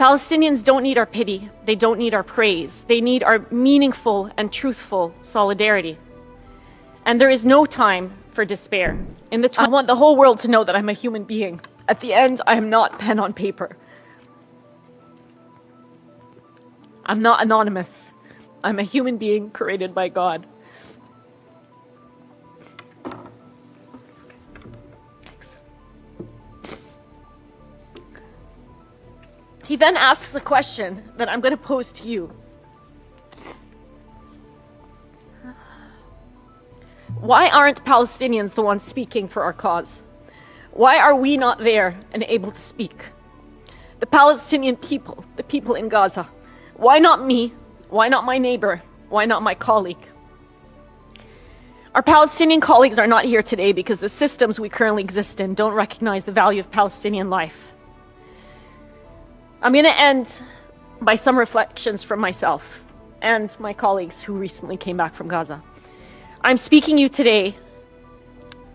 Palestinians don't need our pity. They don't need our praise. They need our meaningful and truthful solidarity. And there is no time for despair. I want the whole world to know that I'm a human being. At the end, I am not pen on paper. I'm not anonymous. I'm a human being created by God. He then asks a question that I'm going to pose to you. Why aren't Palestinians the ones speaking for our cause? Why are we not there and able to speak? The Palestinian people, the people in Gaza. Why not me? Why not my neighbor? Why not my colleague? Our Palestinian colleagues are not here today because the systems we currently exist in don't recognize the value of Palestinian life. I'm going to end by some reflections from myself and my colleagues who recently came back from Gaza. I'm speaking to you today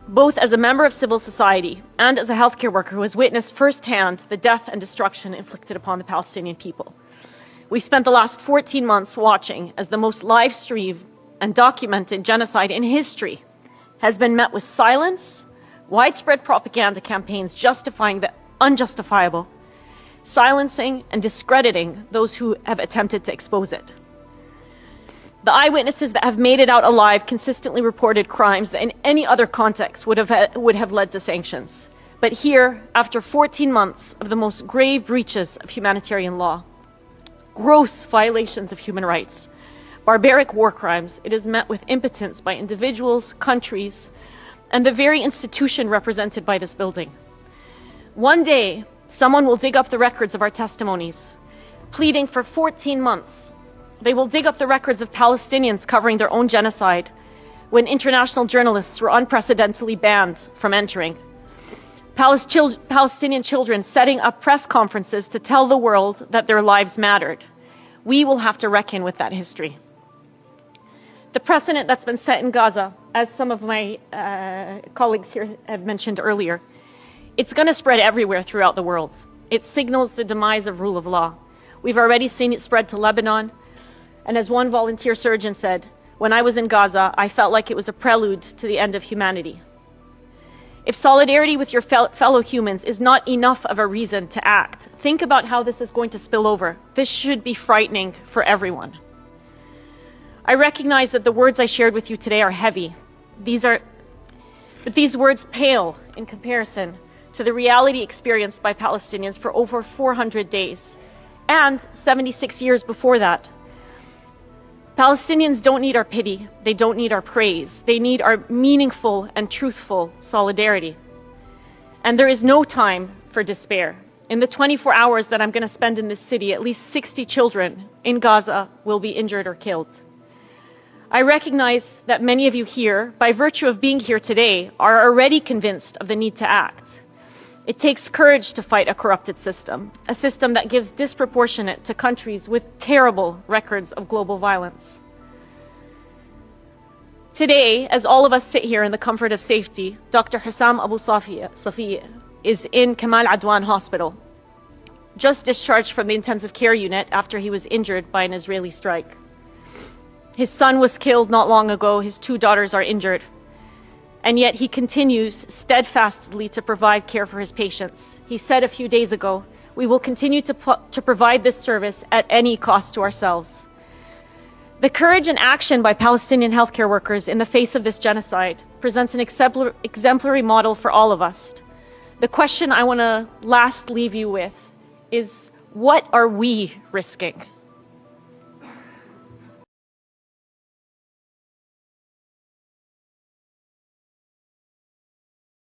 both as a member of civil society and as a healthcare worker who has witnessed firsthand the death and destruction inflicted upon the Palestinian people. We spent the last 14 months watching as the most live-streamed and documented genocide in history has been met with silence, widespread propaganda campaigns justifying the unjustifiable, silencing and discrediting those who have attempted to expose it. The eyewitnesses that have made it out alive consistently reported crimes that in any other context would have led to sanctions. But here, after 14 months of the most grave breaches of humanitarian law, gross violations of human rights, barbaric war crimes, it is met with impotence by individuals, countries, and the very institution represented by this building. One day, someone will dig up the records of our testimonies, pleading for 14 months. They will dig up the records of Palestinians covering their own genocide when international journalists were unprecedentedly banned from entering. Palestinian children setting up press conferences to tell the world that their lives mattered. We will have to reckon with that history. The precedent that's been set in Gaza, as some of my colleagues here have mentioned earlier, it's going to spread everywhere throughout the world. It signals the demise of rule of law. We've already seen it spread to Lebanon. And as one volunteer surgeon said, when I was in Gaza, I felt like it was a prelude to the end of humanity. If solidarity with your fellow humans is not enough of a reason to act, think about how this is going to spill over. This should be frightening for everyone. I recognize that the words I shared with you today are heavy. But these words pale in comparison to the reality experienced by Palestinians for over 400 days and 76 years before that. Palestinians don't need our pity. They don't need our praise. They need our meaningful and truthful solidarity. And there is no time for despair. In the 24 hours that I'm going to spend in this city, at least 60 children in Gaza will be injured or killed. I recognize that many of you here, by virtue of being here today, are already convinced of the need to act. It takes courage to fight a corrupted system, a system that gives disproportionate to countries with terrible records of global violence. Today, as all of us sit here in the comfort of safety, Dr. Hussam Abu Safi is in Kamal Adwan Hospital, just discharged from the intensive care unit after he was injured by an Israeli strike. His son was killed not long ago. His 2 daughters are injured. And yet he continues steadfastly to provide care for his patients. He said a few days ago, we will continue to provide this service at any cost to ourselves. The courage and action by Palestinian healthcare workers in the face of this genocide presents an exemplary model for all of us. The question I want to last leave you with is, what are we risking?